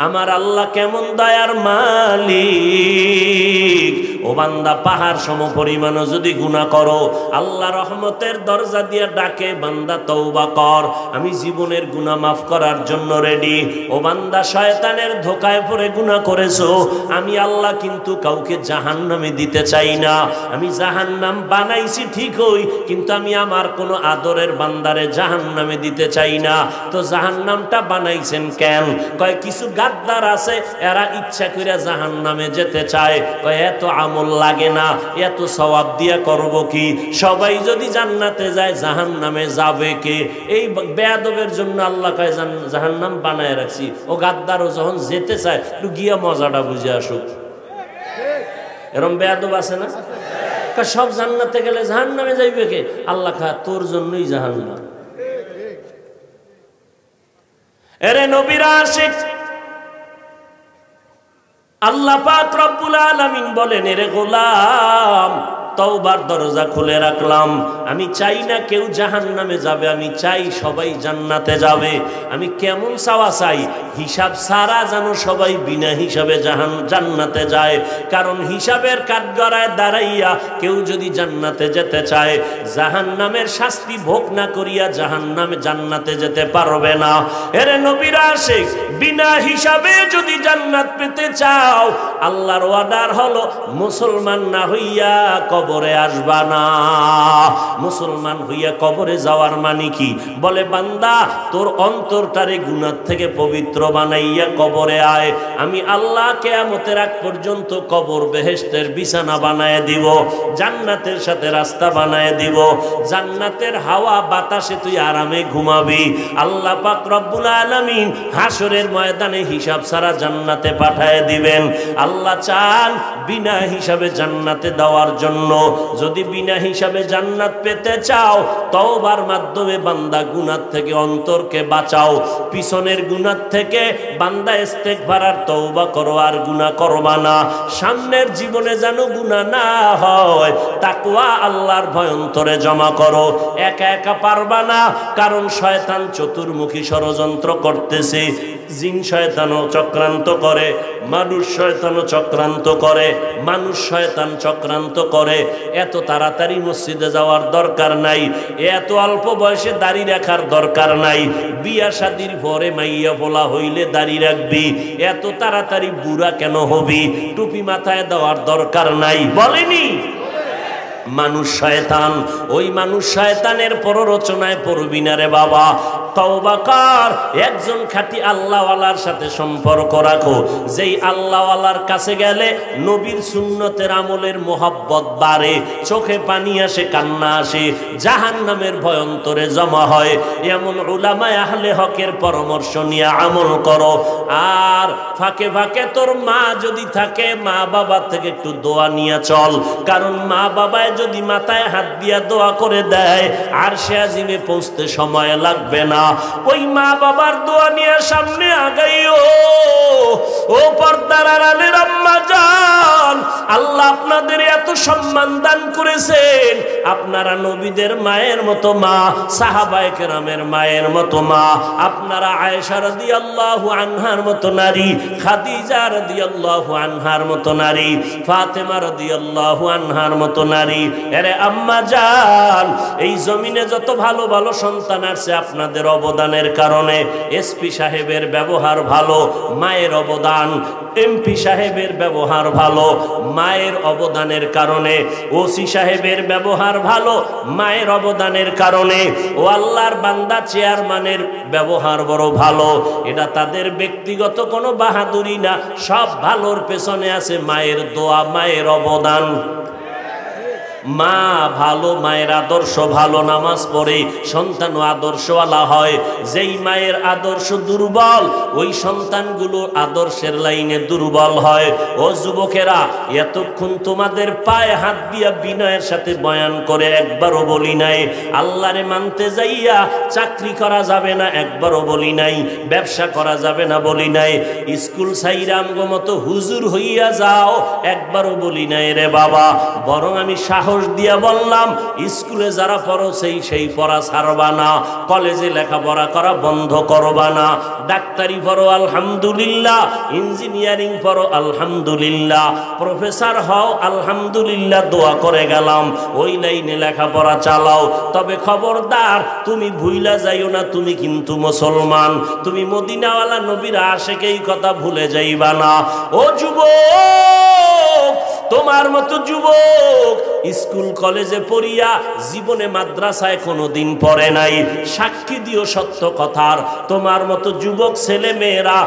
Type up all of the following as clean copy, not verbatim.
আমার আল্লাহ কেমন দয়ার মালিক। ও বান্দা, পাহাড় সম পরিমাণ যদি গুনাহ করো, আল্লাহ রহমতের দরজা দিয়ে ডাকে, বান্দা তওবা কর, আমি জীবনের গুনাহ মাফ করার জন্য রেডি। ও বান্দা, শয়তানের ধোকায় পড়ে গুনাহ করেছো, আমি আল্লাহ কিন্তু কাউকে জাহান্নামে দিতে চাই না। আমি জাহান্নাম বানাইছি ঠিকই, কিন্তু আমি আমার কোনো আদরের বান্দারে জাহান্নামে দিতে চাই না। তো জাহান্নামটা বানাইছেন কেন? কয় কিছু গাদ্দার আছে, এরা ইচ্ছা করে জাহান্নামে যেতে চায়। কয় এত আমল লাগে না, এত সওয়াব দিয়া করব কি? সবাই যদি জান্নাতে যায়, জাহান্নামে যাবে কে? এই বেয়াদবের জন্য আল্লাহ কয় জাহান্নাম বানায় রাখছি। ও গাদ্দারও যখন যেতে চায়, একটু গিয়া মজাটা বুঝে আসুক। এরকম বেয়াদব আছে না? সব জান্নাতে গেলে জাহান্নামে যাইবে কে? আল্লাহ কয় তোর জন্যই জাহান্নাম। এরে নবীর আশিক, আল্লাহ পাক রব্বুল আলামিন বলেন, এরে গোলাম, তওবার দরজা খুলে রাখলাম। আমি চাই না কেউ জাহান্নামে যাবে, আমি চাই সবাই জান্নাতে যাবে। আমি কেমন চাওয়া চাই? হিসাব সারা যেন সবাই বিনা হিসাবে জান্নাতে যায়। কারণ হিসাবের কাঠগড়ায় দাঁড়াইয়া কেউ যদি জান্নাতে যেতে চায়, জাহান্নামের শাস্তি ভোগ না করিয়া জান্নাতে যেতে পারবে না। এরে নবীর আশিক, বিনা হিসাবে যদি জান্নাত পেতে চাও, আল্লাহর ওয়াদার হলো মুসলমান না হইয়া কবরে আসবা না। মুসলমান হইয়া কবরে যাওয়ার মানে কি? বলে বান্দা, তোর অন্তরটারে গুনাহ থেকে পবিত্র বানাইয়া কবরে আয়। আমি আল্লাহ কিয়ামতের আগ পর্যন্ত কবর বেহেশতের বিছানা বানায় দিব, জান্নাতের সাথে রাস্তা বানায় দিব, জান্নাতের হাওয়া বাতাসে তুই আরামে ঘুমাবি। আল্লাহ পাক রব্বুল আলামিন হাসরের ময়দানে হিসাব ছাড়া জান্নাতে পাঠায় দিবেন। আল্লাহ চান বিনা হিসাবে জান্নাতে দেওয়ার জন্য। যদি বিনা হিসাবে জান্নাত পেতে চাও, তওবার মাধ্যমে বান্দা গুনাহ থেকে অন্তরকে বাঁচাও। পিছনের গুনাহ থেকে বান্দা ইস্তেগফার আর তওবা করো, আর গুনাহ করবা না। সামনের জীবনে যেন গুনাহ না হয়, তাকওয়া আল্লাহর ভয় অন্তরে জমা করো। একা একা পারবা না, কারণ শয়তান চতুর্মুখী ষড়যন্ত্র করতেছে। জিন শয়তানও চক্রান্ত করে, মানুষ শয়তানও চক্রান্ত করে, মানুষ শয়তান চক্রান্ত করে। এত তাড়াতাড়ি মসজিদে যাওয়ার দরকার নাই, এত অল্প বয়সে দাড়ি রাখার দরকার নাই। বিয়া শাদির পরে মাইয়া বলা হইলে দাড়ি রাখবি, এত তাড়াতাড়ি বুড়া কেন হবি? টুপি মাথায় দেওয়ার দরকার নাই, বলেনি? মানুষ শয়তান, ওই মানুষ শয়তানের প্ররোচনায় পড়বি না রে বাবা। তওবা কর, একজন খাঁটি আল্লাহওয়ালার সাথে সম্পর্ক রাখো। যেই আল্লাহওয়ালার কাছে গেলে নবীর সুন্নতের আমলের মোহাব্বত বাড়ে, চোখে পানি আসে, কান্না আসে, জাহান্নামের ভয় অন্তরে জমা হয়। এমন উলামায়ে আহলে হকের পরামর্শ নিয়ে আমল করো। আর ফাঁকে ফাঁকে তোর মা যদি থাকে, মা বাবা থেকে একটু দোয়া নিয়ে চল। কারণ মা বাবায় যদি মাথায় হাত দিয়া দোয়া করে দেয়, আরশে আজিমে পৌঁছতে সময় লাগবে না। ওই মা বাবার দোয়া নিয়ে সামনে আগাইও। ও পর্দার আড়ালের আম্মা জান, আল্লাহ আপনাদের এত সম্মান দান করেছেন। আপনারা নবীদের মায়ের মতো মা, সাহাবায়ে কেরামের মায়ের মতো মা। আপনারা আয়েশা রাদিয়াল্লাহু আনহার মতো নারী, খাদিজা রাদিয়াল্লাহু আনহার মতো নারী, ফাতেমা রাদিয়াল্লাহু আনহার মতো নারী। আরে আম্মা জান, এই জমিনে যত ভালো ভালো সন্তান আছে আপনাদের অবদানের কারণে। এসপি সাহেবের ব্যবহার ভালো, মায়ের অবদান। এমপি সাহেবের ব্যবহার ভালো, মায়ের অবদানের কারণে। ওসি সাহেবের ব্যবহার ভালো, মায়ের অবদানের কারণে। ও আল্লাহর বান্দা, চেয়ারম্যানের ব্যবহার বড় ভালো। এটা তাদের ব্যক্তিগত কোনো বাহাদুরি না, সব ভালোর পেছনে আছে মায়ের দোয়া, মায়ের অবদান। মা ভালো, মায়ের আদর্শ ভালো, নামাজ পড়ে সন্তানও আদর্শওয়ালা হয়। যেই মায়ের আদর্শ দুর্বল, ওই সন্তানগুলো আদর্শের লাইনে দুর্বল হয়। ও যুবকেরা, এতক্ষণ তোমাদের পায়ে হাত দিয়া বিনয়ের সাথে বয়ান করে একবারও বলি নাই আল্লাহরে মানতে যাইয়া চাকরি করা যাবে না, একবারও বলি নাই ব্যবসা করা যাবে না, বলি নাই স্কুল সাইরাম গো মতো হুজুর হইয়া যাও, একবারও বলি নাই রে বাবা। বরং আমি সাহস সাহস দিয়া বললাম, স্কুলে যারা পড়ো সেই পড়া ছাড়বা না, কলেজে লেখাপড়া করা বন্ধ করবা না, ডাক্তারি পড়ো আলহামদুলিল্লাহ, ইঞ্জিনিয়ারিং পড়ো আলহামদুলিল্লাহ, প্রফেসর হও আলহামদুলিল্লাহ, দোয়া করে গেলাম, ওই লাইনে লেখাপড়া চালাও। তবে খবরদার তুমি ভুইলা যাইও না তুমি কিন্তু মুসলমান, তুমি মদিনাওয়ালা নবীর আশিকেই কথা ভুলে যাইবা না। ও যুবক, তোমার মতো যুবক স্কুল কলেজে পড়িয়া জীবনে মাদ্রাসায় কোনোদিন পড়ে নাই, সাক্ষী দিও সত্য কথার। তোমার মতো যুবক ছেলে মেয়েরা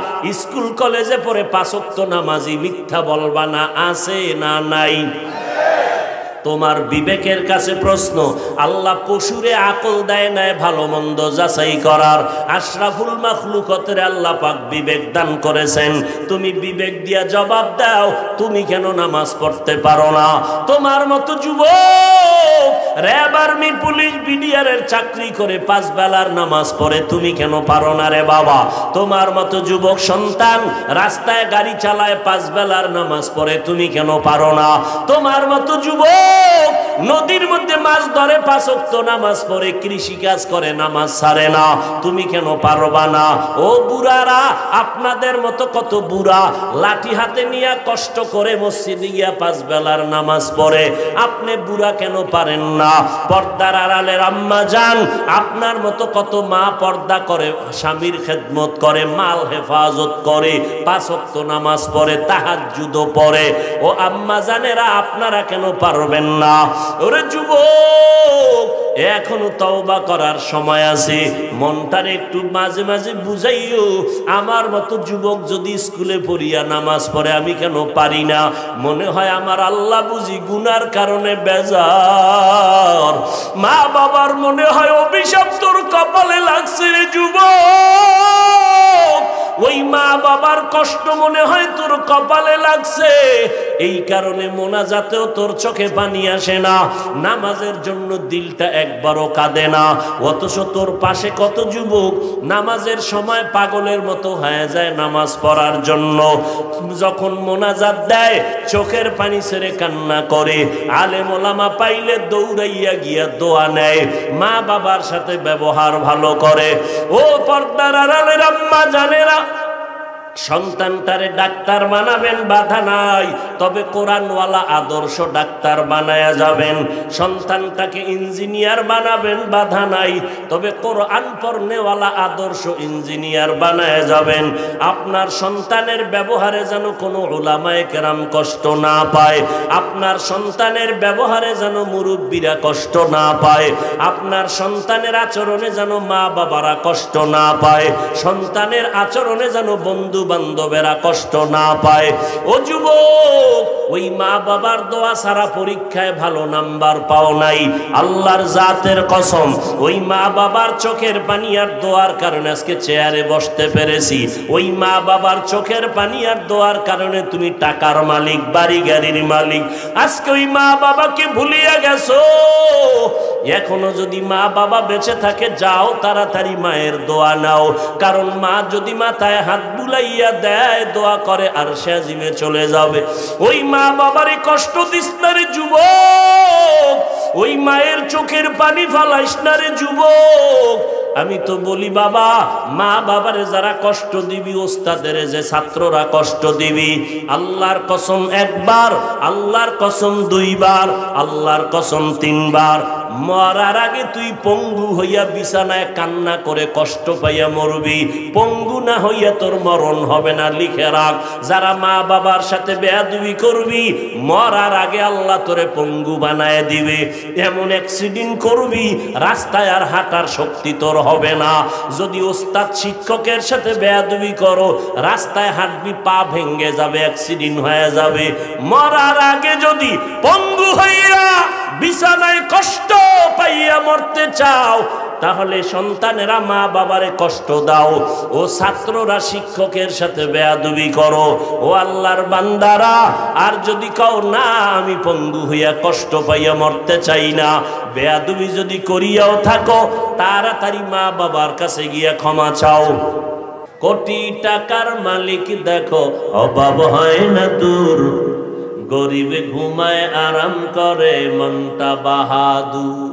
স্কুল কলেজে পড়ে 5 ওয়াক্ত নামাজি, মিথ্যা বলবা না, আছে না নাই? তোমার বিবেকের কাছে প্রশ্ন, আল্লাহ পশুরে আকল দেয় নাই ভালো মন্দ যাচাই করার, আশরাফুল মাখলুকতের আল্লাহ পাক বিবেক দান করেছেন, তুমি বিবেক দিয়া জবাব দাও, তুমি কেন নামাজ পড়তে পারো না? তোমার মতো যুবক র্যাব, আর্মি, পুলিশ, বিডিআরের চাকরি করে 5 বেলার নামাজ পড়ে, তুমি কেন পারো না রে বাবা? তোমার মতো যুবক সন্তান রাস্তায় গাড়ি চালায় 5 বেলার নামাজ পড়ে, তুমি কেন পারো না? তোমার মতো যুবক নদীর মধ্যে মাছ ধরে 5 ওয়াক্ত নামাজ পড়ে, কৃষি কাজ করে, নামাজ ছাড়ে না, তুমি কেন পারবা না? ও বুড়ারা, আপনাদের মতো কত বুড়া লাঠি হাতে নিয়ে কষ্ট করে মসজিদে গিয়া 5 বেলার নামাজ পড়ে, আপনি বুড়া কেন পারেন না? পর্দার আড়ালের আম্মা জান, আপনার মতো কত মা পর্দা করে, স্বামীর খেদমত করে, মাল হেফাজত করে, 5 ওয়াক্ত নামাজ পড়ে, তাহাজ্জুদও পড়ে। ও আম্মা জানেরা, আপনারা কেন পারবেন না? ওরে যুবক, এখনো তওবা করার সময় আছে, মনটারে একটু মাঝে মাঝে বুঝাইও, আমার মতো যুবক যদি স্কুলে পড়িয়া নামাজ পড়ে আমি কেন পারি না? মনে হয় আমার আল্লাহ বুঝি গুনার কারণে বেজার, মা বাবার মনে হয় অভিশাপ তোর কপালে লাগছে রে যুবক, ওই মা বাবার কষ্ট মনে হয় তোর কপালে লাগছে, এই কারণে মোনাজাতেও তোর চোখে পানি আসে না, নামাজের জন্য দিলটা একবারও কাঁদে না। অথচ তোর পাশে কত যুবক নামাজের সময় পাগলের মতো হয়ে যায় নামাজ পড়ার জন্য, যখন মোনাজাত দেয় চোখের পানি ছেড়ে কান্না করে, আলেম ওলামা পাইলে দৌড়াইয়া গিয়া দোয়া নেয়, মা বাবার সাথে ব্যবহার ভালো করে। ও পর্দার আড়ালের আম্মা জানেরা, সন্তানটারে ডাক্তার বানাবেন বাধা নাই, তবে কোরআনওয়ালা আদর্শ ডাক্তার বানায়া যাবেন। সন্তানটাকে ইঞ্জিনিয়ার বানাবেন বাধা নাই, তবে কোরআন পড়নেওয়ালা আদর্শ ইঞ্জিনিয়ার বানায়া যাবেন। আপনার সন্তানের ব্যবহারে যেন কোনো উলামায়ে কেরাম কষ্ট না পায়, আপনার সন্তানের ব্যবহারে যেন মুরব্বীরা কষ্ট না পায়, আপনার সন্তানের আচরণে যেন মা বাবারা কষ্ট না পায়, সন্তানের আচরণে যেন বন্ধু বান্ধবেরা কষ্ট না পায়। ও যুবক, ওই মা বাবার দোয়া সারা পরীক্ষায় ভালো নাম্বার পাও নাই, আল্লাহর জাতের কসম, ওই মা বাবার চোখের পানি আর দোয়ার কারণে আজকে চেয়ারে বসতে পেরেছি, ওই মা বাবার চোখের পানি আর দোয়ার কারণে তুমি টাকার মালিক, বাড়ি গাড়ির মালিক। আজকে ওই মা বাবাকে ভুলিয়া গেছো, এখনো যদি মা বাবা বেঁচে থাকে যাও তাড়াতাড়ি মায়ের দোয়া নাও, কারণ মা যদি মাথায় হাত বুলাইয়া দেয় দোয়া করে আর সে আজিমে চলে যাবে। ওই মা বাবারই কষ্ট দিস না রে যুবক, ওই মায়ের চোখের পানি ফালাইস না রে যুবক। আমি তো বলি বাবা, মা বাবারে যারা কষ্ট দিবি, ওস্তাদের যে ছাত্ররা কষ্ট দিবি, আল্লাহর কসম একবার, আল্লাহর কসম 2 বার, আল্লাহর কসম 3 বার, মরার আগে তুই পঙ্গু হইয়া বিছানায় কান্না করে কষ্ট পাইয়া মরবি, পঙ্গু না হইয়া তোর মরণ হবে না। লিখে রাখ, যারা মা বাবার সাথে বেয়াদবি করবি, মরার আগে আল্লাহ তোরে পঙ্গু বানায় দিবে, এমন অ্যাক্সিডেন্ট করবি রাস্তায় আর হাঁটার শক্তি তোর হবে না। যদি ওস্তাদ শিক্ষকের সাথে বেয়াদবি করো, রাস্তায় হাঁটবি পা ভেঙে যাবে, অ্যাক্সিডেন্ট হয়ে যাবে। মরার আগে যদি পঙ্গু হইয়া বিছানায় কষ্ট পাইয়া মরতে চাও, তাহলে সন্তানেরা মা বাবারে কষ্ট দাও, ও ছাত্ররা শিক্ষকের সাথে বেয়াদবি করো। ও আল্লাহর বান্দারা, আর যদি কও না আমি পঙ্গু হইয়া কষ্ট পাইয়া মরতে চাই না, বেয়াদবি যদি করিয়াও থাকো, তাড়াতাড়ি মা বাবার কাছে গিয়া ক্ষমা চাও। কোটি টাকার মালিক দেখো অভাব হয় না দূর, গরিবে ঘুমায় আরাম করে মনটা বাহাদুর।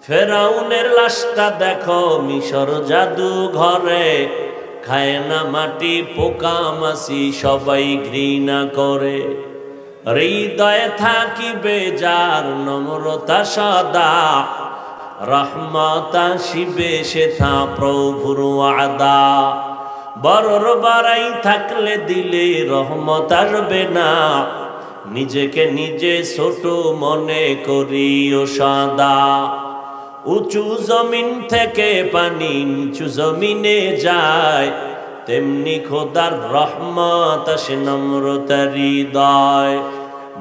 ফেরাউনের লাশটা দেখো মিশর জাদু ঘরে, খায় না মাটি পোকা মাছি সবাই ঘৃণা করে। হৃদয়ে থাকিবে যার নম্রতা সদা, রহমত আসিবে সেথা প্রভুর ওয়াদা। বড়র বাড়াই থাকলে দিলে রহমত আসবে না, নিজেকে নিজে ছোট মনে করিও সদা। উঁচু জমিন থেকে পানি নিচু জমিনে যায়, তেমনি খোদার রহমত আসে নম্রতার হৃদয়।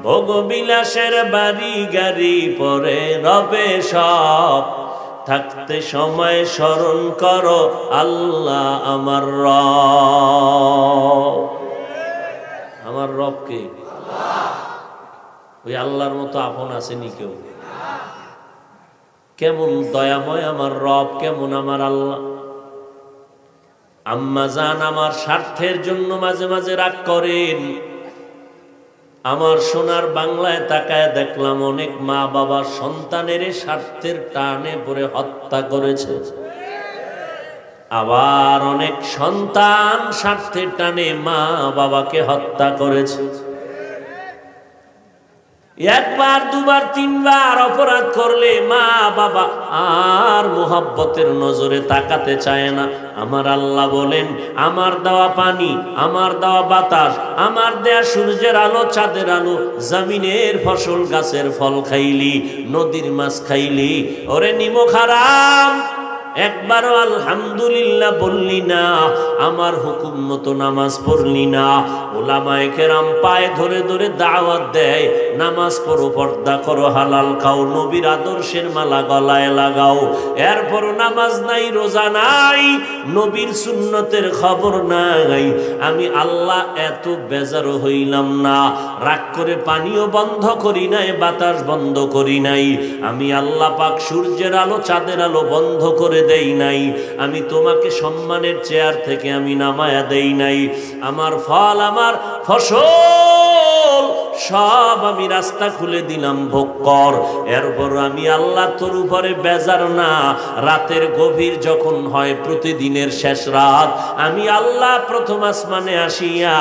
ভোগবিলাসের বাড়ি গাড়ি পরে রবে সব, থাকতে সময় স্মরণ করো আল্লাহ আমার রব। আমার রব কে? ওই আল্লাহর মতো আপন আসেনি কেউ। কেমন দয়াময় আমার রব, কেমন আমার আল্লাহ। আম্মা জান আমার স্বার্থের জন্য মাঝে মাঝে রাগ করেন। আমার সোনার বাংলায় তাকায় দেখলাম অনেক মা বাবা সন্তানের স্বার্থের টানে পড়ে হত্যা করেছে, আবার অনেক সন্তান স্বার্থের টানে মা বাবাকে হত্যা করেছে। একবার দুবার তিনবার অপরাধ করলে মা বাবা আর মোহাব্বতের নজরে তাকাতে চায় না। আমার আল্লাহ বলেন, আমার দেওয়া পানি, আমার দেওয়া বাতাস, আমার দেয়া সূর্যের আলো চাঁদের আলো, জমিনের ফসল গাছের ফল খাইলি, নদীর মাছ খাইলি, ওরে নিমক হারাম, একবারও আলহামদুলিল্লাহ বললি না, আমার হুকুম মতো নামাজ পড়লি না। ওলামায়ে কেরাম পায়ে ধরে ধরে দাওয়াত দেয়, নামাজ পড়ো, পর্দা করো, হালাল খাও, নবীর আদর্শের মালা গলায় লাগাও। এরপর নামাজ নাই, রোজা নাই, নবীর সুন্নতের খবর নাই। আমি আল্লাহ এত বেজার হইলাম না, রাগ করে পানিও বন্ধ করি নাই, বাতাস বন্ধ করি নাই। আমি আল্লাহ পাক সূর্যের আলো চাঁদের আলো বন্ধ করে দেই নাই। আমি তোমাকে সম্মানের চেয়ার থেকে আমি নামায়া দেই নাই। আমার ফল, আমার ফসল সব আমি রাস্তা খুলে দিলাম, ভোগ কর। এরপর আমি আল্লাহ তোর উপরে বেজার না। রাতের গভীর যখন হয়, প্রতিদিনের শেষ রাত, আমি আল্লাহ প্রথম আসমানে আসিয়া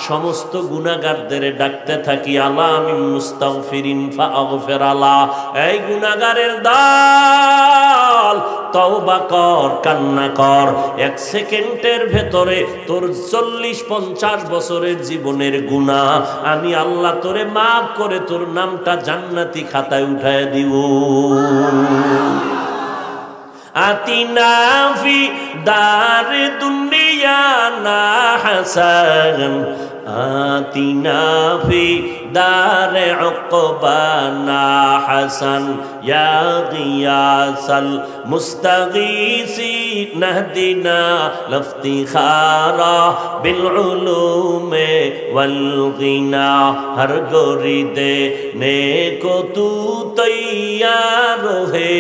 সমস্ত গুনাহগারদের ডাকতে থাকি, আলা মিন মুস্তাগফিরিন ফাগফির আলা। এই গুনাহগারের দল, তওবা কর, কান্না কর। এক সেকেন্ডের ভেতরে তোর 40-50 বছরের জীবনের গুনাহ আমি আল্লাহ তোরে মাফ করে তোর নামটা জান্নাতি খাতায় উঠায় দিব। আতিনা ফি দার দুনিয়া না হাসান, আতিনা ফি দারে উকবানা হাসান, ইয়া গিয়াসাল মুস্তাগীসি নাহদিনা লফতিখারা বিল উলুমে ওয়াল গিনা। হর গরিদে নেকো তু তৈয়ার হে,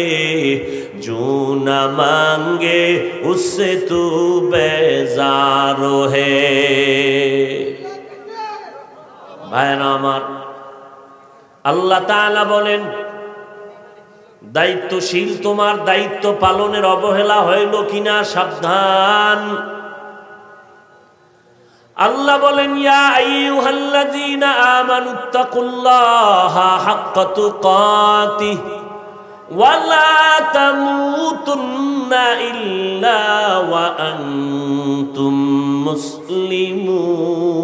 जो न मांगे उससे तू बेजार है। ভাইরা আমার, আল্লাহ তাআলা বলেন, দায়িত্বশীল তোমার দায়িত্ব পালনের অবহেলা হইল কিনা সাবধান। আল্লাহ বলেন, ইয়া আইয়ুহাল্লাযীনা আমানুত্তাকুল্লাহা হাক্কা তুকাতিহ ওয়ালা তামুতুন্না ইল্লা ওয়া আনতুম মুসলিমুন।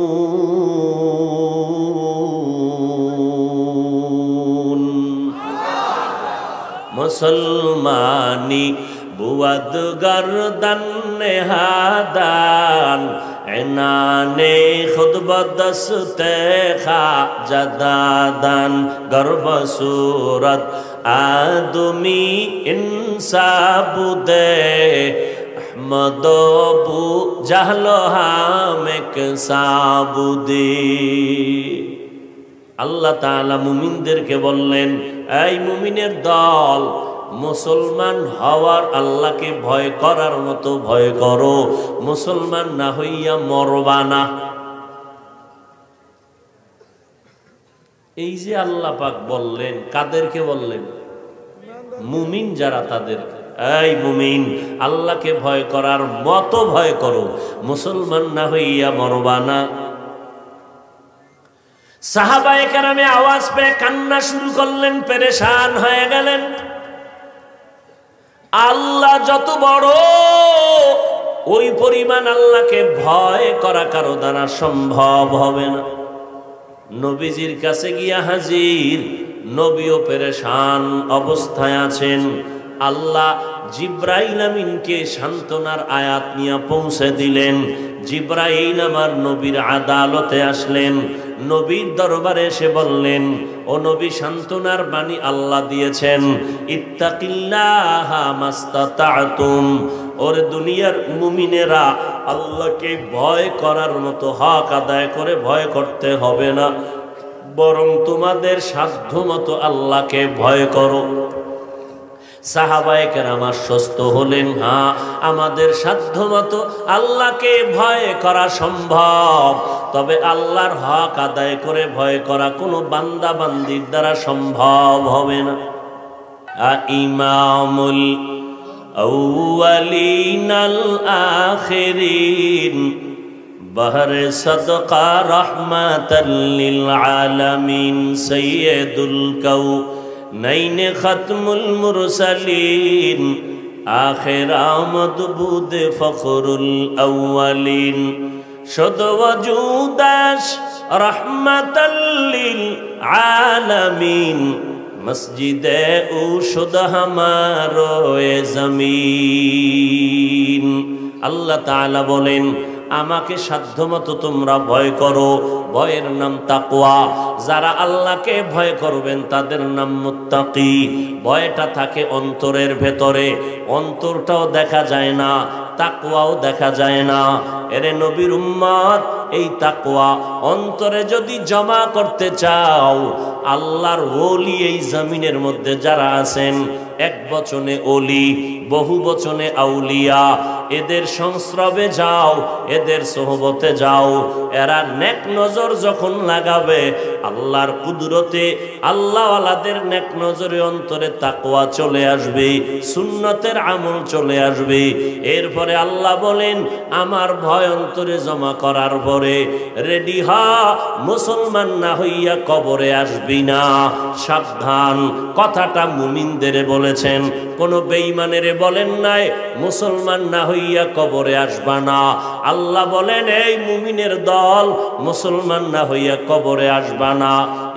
মুসলমানি বুয়াদ গর্দন নেহাদান, এনানে খুদ বদস্তে খা জাদাদান, গর্ব সুরত আদমি ইনসাবুদে, আহমদ বু জাহলো হামেক সাবুদি। আল্লাহ তাআলা মুমিনদেরকে বললেন, এই মুমিনের দল, মুসলমান হওয়ার আল্লাহকে ভয় করার মতো ভয় করো, মুসলমান না হইয়া মরবা না। এই যে আল্লাহ পাক বললেন, কাদেরকে বললেন? মুমিন যারা তাদের। এই মুমিন, আল্লাহকে ভয় করার মতো ভয় করো, মুসলমান না হইয়া মরবা না। সাহাবায়ে কেরামে আওয়াজ পেয়ে কান্না শুরু করলেন, পেরেশান হয়ে গেলেন। আল্লাহ যত বড়, ওই পরিমাণ আল্লাহকে ভয় করা কারো দ্বারা সম্ভব হবে না। নবীজির কাছে গিয়া হাজির, নবীও পেরেশান অবস্থায় আছেন। আল্লাহ জিব্রাইল আমিনকে সান্ত্বনার আয়াত নিয়ে পৌঁছে দিলেন। জিব্রাইল আমার নবীর আদালতে আসলেন, নবীর দরবারে এসে বললেন, ও নবী, সান্ত্বনার বাণী আল্লাহ দিয়েছেন, ইত্তাকিল্লাহা মাস্তাতাতুম। ওর দুনিয়ার মুমিনেরা, আল্লাহকে ভয় করার মতো হক আদায় করে ভয় করতে হবে না, বরং তোমাদের সাধ্য মতো আল্লাহকে ভয় করো। সাহাবায়ে কেরাম আশ্বস্ত হলেন, হ্যাঁ, আমাদের সাধ্য মতো আল্লাহকে ভয় করা সম্ভব, তবে আল্লাহর হক আদায় করে ভয় করা কোনো বান্দা বান্দির দ্বারা সম্ভব হবে না। ইমামুল আউয়ালিন আল আখিরিন বহরে সদকা রহমাতাল লিল আলামিন সাইয়্যিদুল কাউনাইন খাতমুল মুরসালিন আখির আমদ বুদ ফখরুল আউয়ালিন শুদ ওয়াজুদাস রহমাতাল লিল আলামিন মসজিদে ও শুদ হামারো এ জমিন। আল্লাহ তাআলা বলেন, আমাকে সাধ্যমতো তোমরা ভয় করো, ভয়ের নাম তাকওয়া। যারা আল্লাহকে ভয় করবেন তাদের নাম মুত্তাকি। ভয়টা থাকে অন্তরের ভেতরে, অন্তরটাও দেখা যায় না, তাকওয়াও দেখা যায় না। এরে নবীর উম্মত, এই তাকওয়া অন্তরে যদি জমা করতে চাও, আল্লাহর ওলি এই জমিনের মধ্যে যারা আছেন, এক বচনে ওলি, বহু বচনে আউলিয়া, এদের সংস্রবে যাও, এদের সোহবতে যাও। এরা নেক নজর যখন লাগাবে, আল্লাহর কুদরতে আল্লাহওয়ালাদের নেক নজরে অন্তরে তাকওয়া চলে আসবে, সুন্নতের আমল চলে আসবে। এরপরে আল্লাহ বলেন, আমার ভয় অন্তরে জমা করার পরে রেডি হ, মুসলমান না হইয়া কবরে আসবি না। সাবধান, কথাটা মুমিনদের বলেছেন, কোনো বেঈমানের বলেন নাই মুসলমান না হইয়া কবরে আসবা না। আল্লাহ বলেন, এই মুমিনের দল, মুসলমান না হইয়া কবরে আসবা না।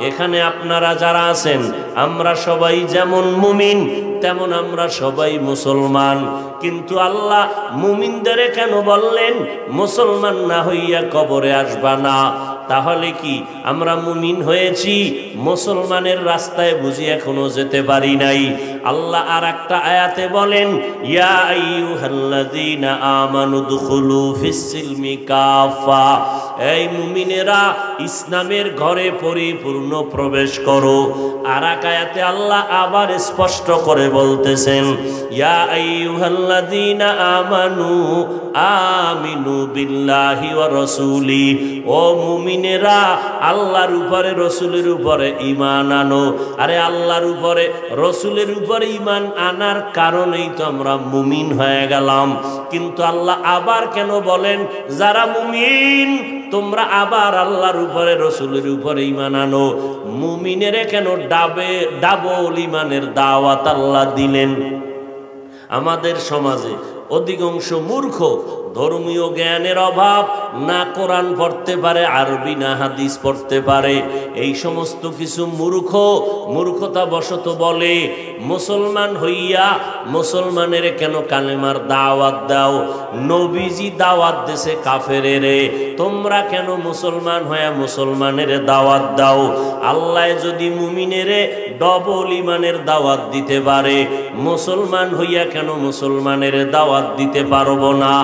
এখানে আপনারা যারা আছেন, আমরা সবাই যেমন মুমিন তেমন আমরা সবাই মুসলমান, কিন্তু আল্লাহ মুমিনদের কেন বললেন মুসলমান না হইয়া কবরে আসবা না? তাহলে কি আমরা মুমিন হয়েছি, মুসলমানের রাস্তায় বুঝি এখনো যেতে পারি নাই? আল্লাহ আর একটা আয়াতে বলেন, ইয়া আইয়ুহাল্লাযীনা আমানু দুখুলু ফিস-সিলমি কাফা। এই মুমিনেরা, ইসলামের ঘরে পরিপূর্ণ প্রবেশ করো। আর এক আয়াতে আল্লাহ আবার স্পষ্ট করে বলতেছেন, ইয়া আইয়ুহাল্লাযীনা আমানু আমিনু বিল্লাহি ওয়া রাসূলি। ও মুমিনেরা, আল্লাহর উপরে রসুলের উপরে ঈমান আনো। আরে আল্লাহর উপরে রসুলের উপরে ঈমান আনার কারণেই তো আমরা মুমিন হয়ে গেলাম। কিন্তু আল্লাহ আবার কেন বলেন, যারা মুমিন তোমরা আবার আল্লাহর উপরে রসুলের উপরে ঈমান আনো? মুমিনের কেন ডাবল ঈমানের দাওয়াত আল্লাহ দিলেন? আমাদের সমাজে অধিকাংশ মূর্খ, ধর্মীয় জ্ঞানের অভাব, না কোরআন পড়তে পারে, আরবি না হাদিস পড়তে পারে। এই সমস্ত কিছু মূর্খতা বশত বলে, মুসলমান হইয়া মুসলমানের কেন কালেমার দাওয়াত দাও? নবীজি দাওয়াত দেশে কাফেরেরে, তোমরা কেন মুসলমান হইয়া মুসলমানের দাওয়াত দাও? আল্লাহ যদি মুমিনেরে ডবল ঈমানের দাওয়াত দিতে পারে, মুসলমান হইয়া কেন মুসলমানের দাওয়াত দিতে পারবো না?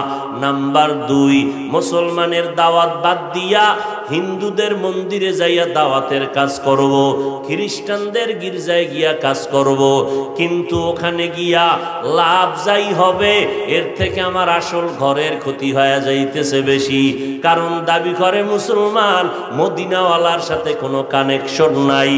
নাম্বার 2, মুসলমানের দাওয়াত বাদ দিয়া হিন্দুদের মন্দিরে যাইয়া দাওয়াতের কাজ করব, খ্রিস্টানদের গির্জায় গিয়া কাজ করব, কিন্তু ওখানে গিয়া লাভ যাই হবে এর থেকে আমার আসল ঘরের ক্ষতি হয়ে যাইতেছে বেশি। কারণ দাবি করে মুসলমান, মদিনাওয়ালার সাথে কোনো কানেকশন নাই।